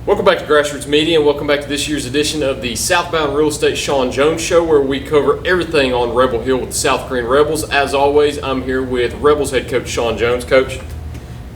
Welcome back to Grassroots Media, and welcome back to this year's edition of the Southbound Real Estate Shawn Jones Show, where we cover everything on Rebel Hill with the South Greene Rebels. As always, I'm here with Rebels head coach Shawn Jones. Coach,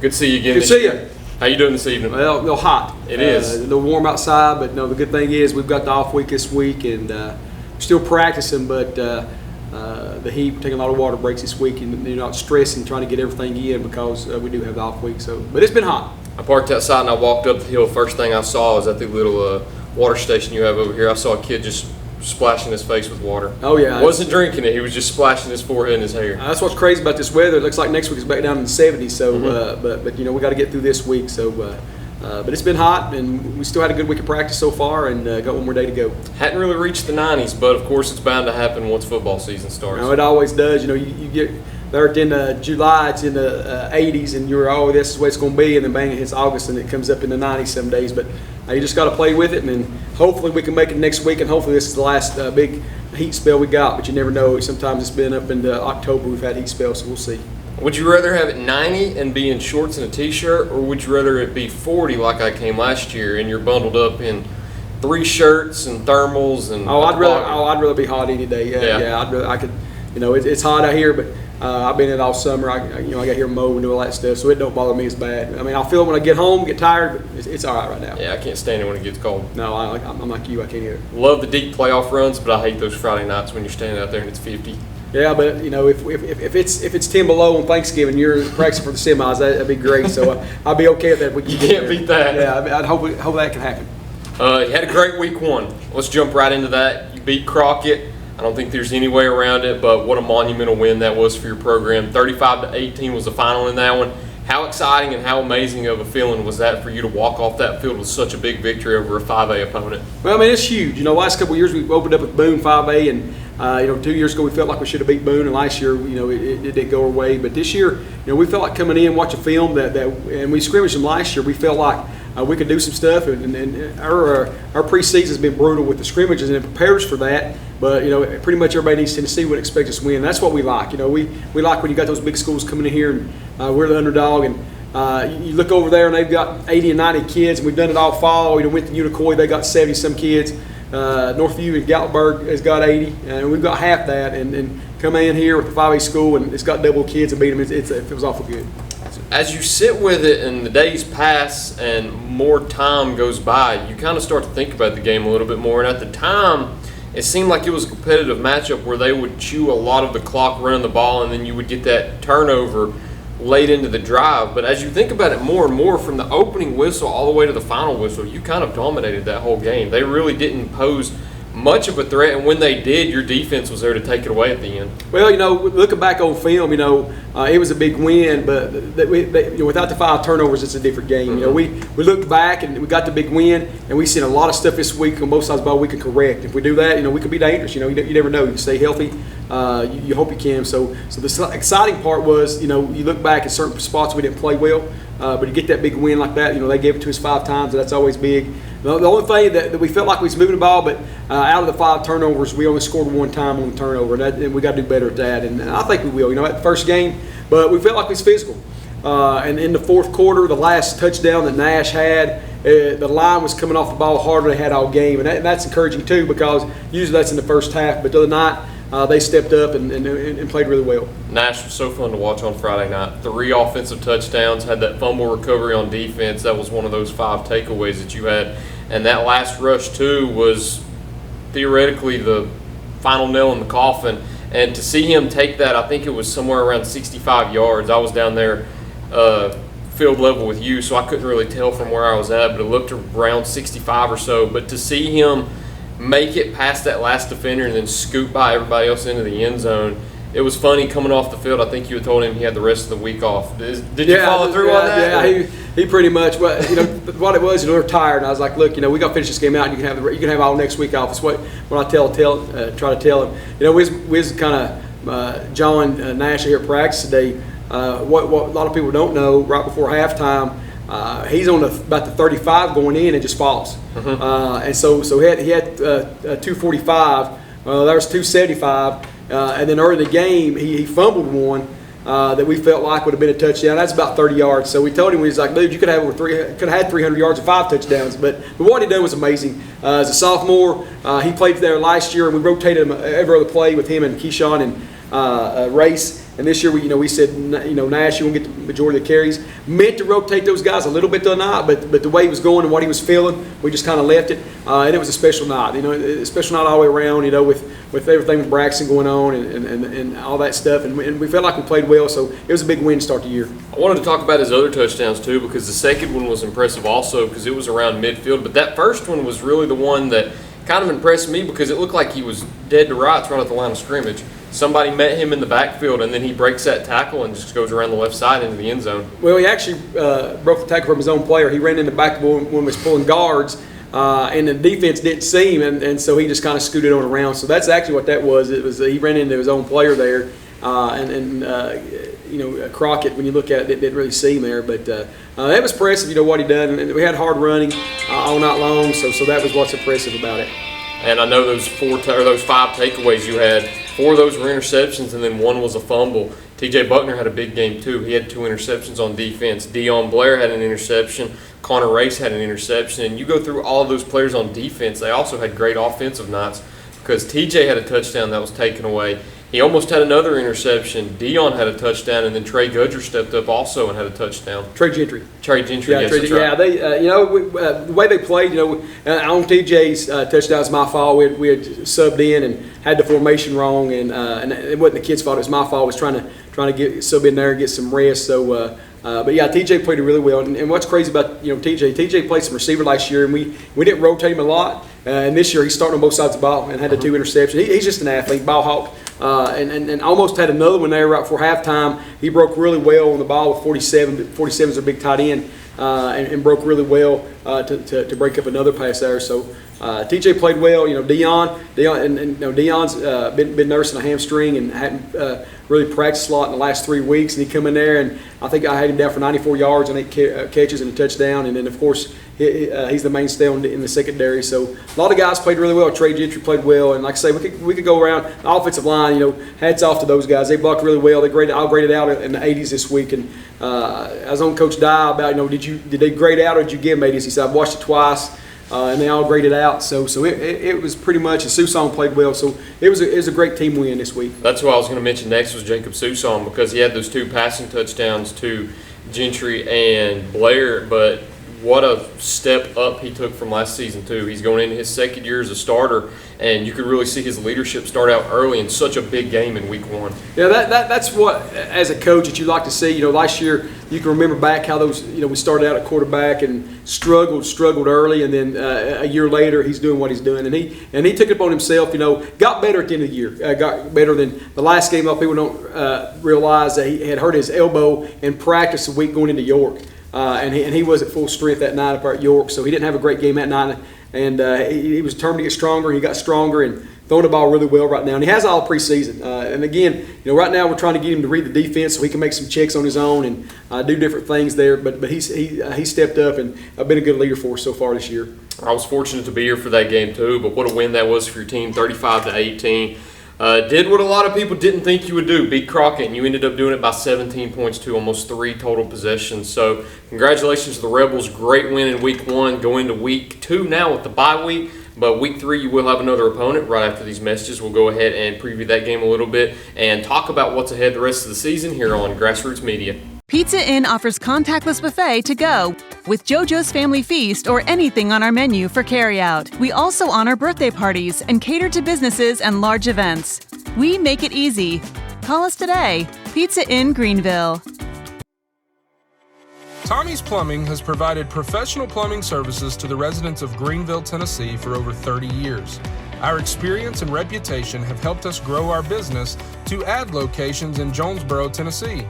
good to see you again. Good to see you. How you doing this evening? Well, a little hot. It is. A little warm outside, but no, the good thing is we've got the off week this week, and still practicing, but the heat, taking a lot of water breaks this week, and you're not stressing trying to get everything in because we do have the off week. So, but it's been hot. I parked outside and I walked up the hill. First thing I saw was at the little water station you have over here. I saw a kid just splashing his face with water. Oh yeah, Wasn't drinking it. He was just splashing his forehead and his hair. That's what's crazy about this weather. It looks like next week is back down in the 70s. So, but you know we got to get through this week. So, but it's been hot, and we still had a good week of practice so far, and got one more day to go. Hadn't really reached the 90s, but of course it's bound to happen once football season starts. You know, it always does. You know, you get there at the end of July, it's in the 80s, and you're, oh, this is what it's going to be, and then bang, it hits August, and it comes up in the 90s some days. But you just got to play with it, and hopefully we can make it next week, and hopefully this is the last big heat spell we got. But you never know. Sometimes it's been up into October we've had heat spells, so we'll see. Would you rather have it 90 and be in shorts and a t-shirt, or would you rather it be 40 like I came last year and you're bundled up in 3 shirts and thermals and? I'd rather be hot any day. Yeah. I could. You know, it's hot out here, but I've been in it all summer. I got here mow and do all that stuff, so it don't bother me as bad. I mean, I'll feel it when I get home, get tired, but it's all right now. Yeah, I can't stand it when it gets cold. No, I'm like you. I can't either. Love the deep playoff runs, but I hate those Friday nights when you're standing out there and it's 50. Yeah, but you know, if it's 10 below on Thanksgiving, you're practicing for the semis. That'd be great. So I'll be okay with that. But you can't beat that. Yeah, I'd hope that can happen. You had a great week 1. Let's jump right into that. You beat Crockett. I don't think there's any way around it, but what a monumental win that was for your program. 35-18 was the final in that one. How exciting and how amazing of a feeling was that for you to walk off that field with such a big victory over a 5A opponent? Well, I mean, it's huge. You know, last couple of years we opened up with Boone 5A, and 2 years ago we felt like we should have beat Boone, and last year, you know, it didn't go our way. But this year, you know, we felt like coming in, watching film and we scrimmaged them last year. We felt like we could do some stuff, and our preseason has been brutal with the scrimmages, and it prepares for that. But you know, pretty much everybody in East Tennessee would expect us to win. That's what we like. You know, we like when you got those big schools coming in here, and we're the underdog. And you look over there, and they've got 80 and 90 kids, and we've done it all fall. You know, went to Unicoi, they got 70 some kids. Northview and Gatlinburg has got 80, and we've got half that. And come in here with the 5A school, and it's got double kids and beat them. It was awful good. As you sit with it and the days pass and more time goes by, you kind of start to think about the game a little bit more. And at the time, it seemed like it was a competitive matchup where they would chew a lot of the clock running the ball, and then you would get that turnover late into the drive. But as you think about it more and more, from the opening whistle all the way to the final whistle, you kind of dominated that whole game. They really didn't pose much of a threat, and when they did, your defense was there to take it away at the end. Well, you know, looking back on film, you know, it was a big win, but without the 5 turnovers, it's a different game. You know, we looked back and we got the big win, and we've seen a lot of stuff this week on both sides of the ball we can correct. If we do that, you know, we could be dangerous. You know, you never know. You stay healthy. You hope you can. So the exciting part was, you know, you look back at certain spots we didn't play well, but you get that big win like that. You know, they gave it to us 5 times, and that's always big. The only thing that we felt like we was moving the ball, but out of the 5 turnovers, we only scored 1 time on the turnover, and we got to do better at that. And I think we will. You know, at the first game, but we felt like we was physical. And in the fourth quarter, the last touchdown that Nash had, the line was coming off the ball harder than they had all game, and that's encouraging too, because usually that's in the first half. But the other night, they stepped up and played really well. Nash was so fun to watch on Friday night. 3 offensive touchdowns, had that fumble recovery on defense. That was one of those 5 takeaways that you had. And that last rush, too, was theoretically the final nail in the coffin. And to see him take that, I think it was somewhere around 65 yards. I was down there field level with you, so I couldn't really tell from where I was at, but it looked around 65 or so. But to see him make it past that last defender and then scoop by everybody else into the end zone, it was funny coming off the field. I think you had told him he had the rest of the week off. Did you follow through on that? Yeah, he pretty much. Well, you know, what it was, you know, we're tired, and I was like, look, you know, we got to finish this game out. And you can have all next week off. It's what I try to tell him. You know, we was kind of John Nash here at practice today. What a lot of people don't know, right before halftime, he's on about the 35 going in and just falls. And so he had 245. There was 275. And then early in the game, he fumbled one, that we felt like would have been a touchdown. That's about 30 yards. So we told him, we was like, dude, you could have had 300 yards and 5 touchdowns. But what he done was amazing. As a sophomore, he played there last year, and we rotated him every other play with him and Keyshawn and Race. And this year, we said, Nash, you won't get the majority of the carries. Meant to rotate those guys a little bit the night, but the way he was going and what he was feeling, we just kind of left it. And it was a special night, a special night all the way around, with everything with Braxton going on and all that stuff. And we felt like we played well, so it was a big win to start the year. I wanted to talk about his other touchdowns too, because the second one was impressive also because it was around midfield. But that first one was really the one that kind of impressed me because it looked like he was dead to rights right at the line of scrimmage. Somebody met him in the backfield, and then he breaks that tackle and just goes around the left side into the end zone. Well, he actually broke the tackle from his own player. He ran in the back when he was pulling guards, and the defense didn't see him, and so he just kind of scooted on around. So that's actually what that was. It was he ran into his own player there, Crockett, when you look at it, didn't really see him there. But that was impressive, what he done. And we had hard running all night long, so that was what's impressive about it. And I know those 5 takeaways you had. 4 of those were interceptions, and then 1 was a fumble. T.J. Buckner had a big game, too. He had 2 interceptions on defense. Deion Blair had an interception. Connor Race had an interception. And you go through all of those players on defense, they also had great offensive nights because T.J. had a touchdown that was taken away. He almost had another interception. Deion had a touchdown, and then Trey Gudger stepped up also and had a touchdown. Trey Gentry, yes, that's right. Yeah, they, the way they played, on TJ's touchdowns, my fault. We had subbed in and had the formation wrong, and it wasn't the kid's fault. It was my fault. I was trying to get sub in there and get some rest. So, but yeah, TJ played it really well. And what's crazy about TJ played some receiver last year, and we didn't rotate him a lot. And this year he's starting on both sides of the ball and had the 2 interceptions. He's just an athlete, ball hawk. And almost had another one there right before halftime. He broke really well on the ball with 47. 47 is a big tight end, and broke really well to break up another pass there. So TJ played well. Deion's been nursing a hamstring and hadn't really practiced a lot in the last 3 weeks. And he come in there, and I think I had him down for 94 yards and 8 catches and a touchdown. And then of course he's the mainstay in the secondary. So a lot of guys played really well. Trey Gentry played well, and like I say, we could go around the offensive line. Hats off to those guys. They blocked really well. I'll grade it out in the 80s this week. And I was on Coach Dye about did they grade out or did you give them 80s? He said I've watched it twice. And they all graded out, so it was pretty much. And Susan played well, so it was a great team win this week. That's what I was going to mention next was Jacob Susan because he had those 2 passing touchdowns to Gentry and Blair, but what a step up he took from last season too. He's going into his 2nd year as a starter, and you could really see his leadership start out early in such a big game in week 1. Yeah, that's what, as a coach, that you like to see. Last year you can remember back how those, we started out at quarterback and struggled early, and then a year later he's doing what he's doing, and he took it upon himself. Got better at the end of the year. Got better than the last game. A lot of people don't realize that he had hurt his elbow in practice a week going into York. And he was at full strength that night up at York, so he didn't have a great game that night. And he was determined to get stronger. He got stronger and throwing the ball really well right now. And he has all preseason. And again, right now we're trying to get him to read the defense so he can make some checks on his own and do different things there. But he stepped up and been a good leader for us so far this year. I was fortunate to be here for that game too. But what a win that was for your team, 35-18. Did what a lot of people didn't think you would do, beat Crockett, and you ended up doing it by 17 points to almost 3 total possessions. So congratulations to the Rebels. Great win in week 1. Go into week 2 now with the bye week. But week 3, you will have another opponent right after these messages. We'll go ahead and preview that game a little bit and talk about what's ahead the rest of the season here on Grassroots Media. Pizza Inn offers contactless buffet to go with JoJo's Family Feast or anything on our menu for carryout. We also honor birthday parties and cater to businesses and large events. We make it easy. Call us today. Pizza Inn Greenville. Tommy's Plumbing has provided professional plumbing services to the residents of Greenville, Tennessee for over 30 years. Our experience and reputation have helped us grow our business to add locations in Jonesboro, Tennessee.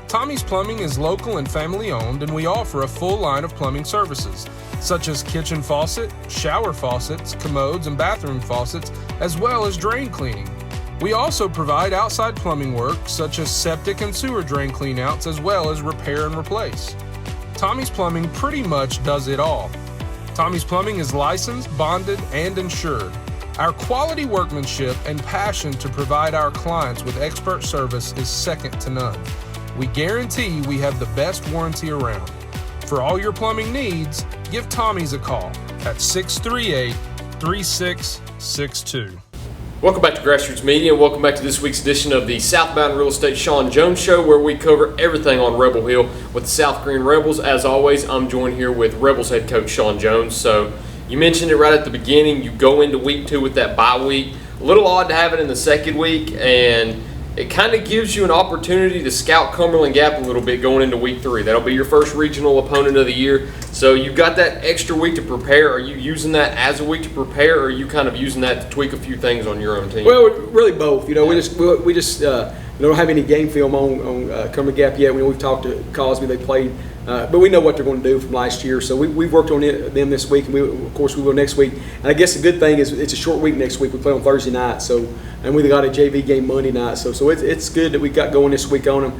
Tommy's Plumbing is local and family owned, and we offer a full line of plumbing services, such as kitchen faucet, shower faucets, commodes, and bathroom faucets, as well as drain cleaning. We also provide outside plumbing work, such as septic and sewer drain cleanouts, as well as repair and replace. Tommy's Plumbing pretty much does it all. Tommy's Plumbing is licensed, bonded, and insured. Our quality workmanship and passion to provide our clients with expert service is second to none. We guarantee we have the best warranty around. For all your plumbing needs, give Tommy's a call at 638-3662. Welcome back to Grassroots Media, and welcome back to this week's edition of the Southbound Real Estate Shawn Jones Show, where we cover everything on Rebel Hill with the South Greene Rebels. As always, I'm joined here with Rebels head coach Shawn Jones. So you mentioned it right at the beginning. You go into week 2 with that bye week. A little odd to have it in the second week, and it kind of gives you an opportunity to scout Cumberland Gap a little bit going into week 3. That'll be your first regional opponent of the year. So you've got that extra week to prepare. Are you using that as a week to prepare, or are you kind of using that to tweak a few things on your own team? Well, really both. We just don't have any game film on Cumberland Gap yet. We've talked to Cosby. They played, but we know what they're going to do from last year. So we've worked on them this week, and of course we will next week. And I guess the good thing is it's a short week next week. We play on Thursday night, and we got a JV game Monday night. So it's good that we got going this week on them.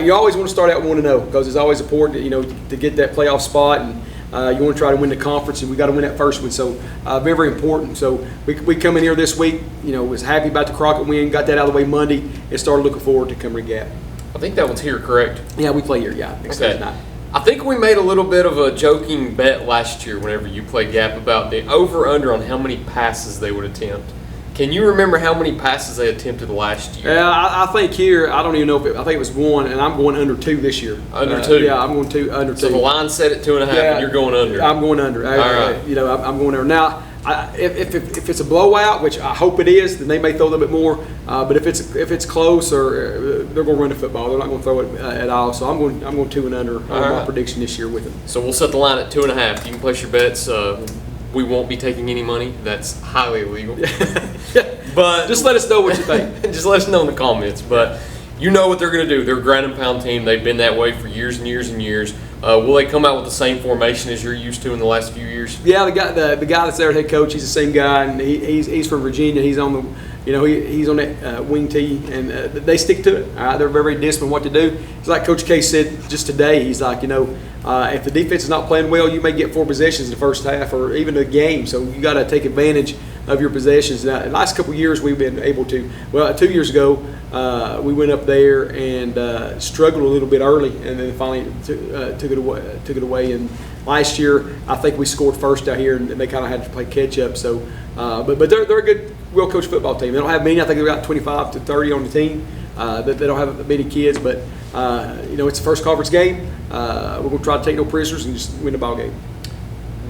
You always want to start out 1-0 because it's always important, to get that playoff spot, and you want to try to win the conference, and we got to win that first one. So very, very important. So we come in here this week, was happy about the Crockett win, got that out of the way Monday, and started looking forward to Cumberland Gap. I think that one's here, correct? Yeah, we play here, next Thursday night. I think we made a little bit of a joking bet last year whenever you played Gap about the over-under on how many passes they would attempt. Can you remember how many passes they attempted last year? Yeah, I think here, I don't even know I think it was 1, and I'm going under 2 this year. Under 2? Yeah, I'm going under 2. So the line set at 2.5, and you're going under. I'm going under. All right. I'm going under. Now, if it's a blowout, which I hope it is, then they may throw a little bit more. But if it's close, or they're going to run the football, they're not going to throw it at all. So I'm going 2 and under on my prediction this year with them. So we'll set the line at 2.5. You can place your bets. We won't be taking any money. That's highly illegal. But just let us know what you think. Just let us know in the comments. But you know what they're going to do. They're a ground and pound team. They've been that way for years and years and years. Will they come out with the same formation as you're used to in the last few years? Yeah, the guy that's there, head coach, he's the same guy, and he's from Virginia. He's on the he's on that wing tee, and they stick to it. All right, they're very disciplined what to do. It's like Coach K said just today. He's like, if the defense is not playing well, you may get 4 possessions in the first half or even a game. So you got to take advantage of your possessions. Now, the last couple of years, we've been able to. Well, 2 years ago, we went up there and struggled a little bit early, and then finally took it away. And last year, I think we scored first out here, and they kind of had to play catch up. So, but they're a good, well-coached football team. They don't have many. I think they've got 25 to 30 on the team. They don't have many kids, but it's the first conference game. We're going to try to take no prisoners and just win the ball game.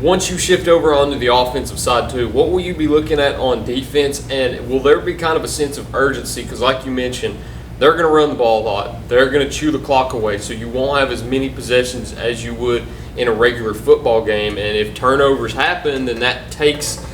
Once you shift over onto the offensive side too, what will you be looking at on defense, and will there be kind of a sense of urgency? Because like you mentioned, they're going to run the ball a lot. They're going to chew the clock away, so you won't have as many possessions as you would in a regular football game. And if turnovers happen, then that takes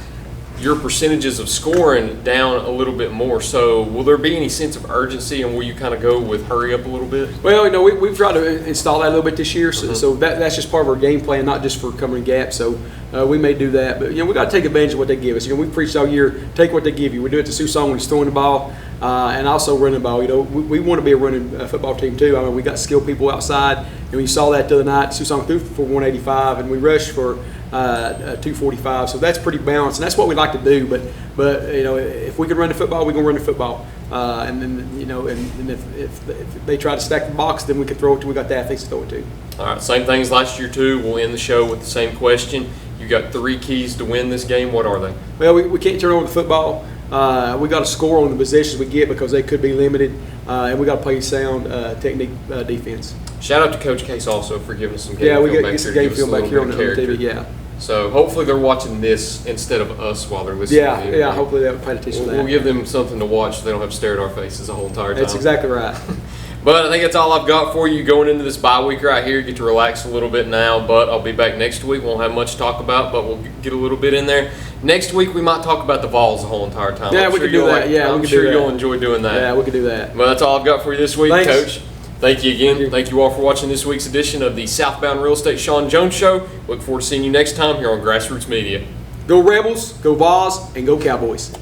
your percentages of scoring down a little bit more. So will there be any sense of urgency, and will you kind of go with hurry up a little bit? Well, we've tried to install that a little bit this year, so that's just part of our game plan, not just for Cumberland Gap. So we may do that, but we got to take advantage of what they give us. We preached all year, take what they give you. We do it to Susan when he's throwing the ball, and also running the ball. We want to be a running football team too. I mean, we got skilled people outside, and we saw that the other night. Susan threw for 185, and we rushed for 245. So that's pretty balanced, and that's what we like to do. But if we can run the football, we're gonna run the football. And then and if they try to stack the box, then we can throw it to. We got the athletes to throw it to. All right, same things last year too. We'll end the show with the same question. You got 3 keys to win this game. What are they? Well, we can't turn over the football. We got to score on the possessions we get because they could be limited, and we got to play sound technique defense. Shout out to Coach Case also for giving us some game film back get some game film back here on the TV. Yeah. So hopefully they're watching this instead of us while they're listening. Yeah. Hopefully they'll pay attention to that. We'll give them something to watch so they don't have to stare at our faces the whole entire time. That's exactly right. But I think that's all I've got for you going into this bye week right here. Get to relax a little bit now, but I'll be back next week. Won't have much to talk about, but we'll get a little bit in there. Next week we might talk about the Vols the whole entire time. Yeah, we can do that. I'm sure you'll enjoy doing that. Yeah, we can do that. Well, that's all I've got for you this week, Thanks. Coach. Thank you again. Thank you all for watching this week's edition of the Southbound Real Estate Shawn Jones Show. Look forward to seeing you next time here on Grassroots Media. Go Rebels, go Vols, and go Cowboys.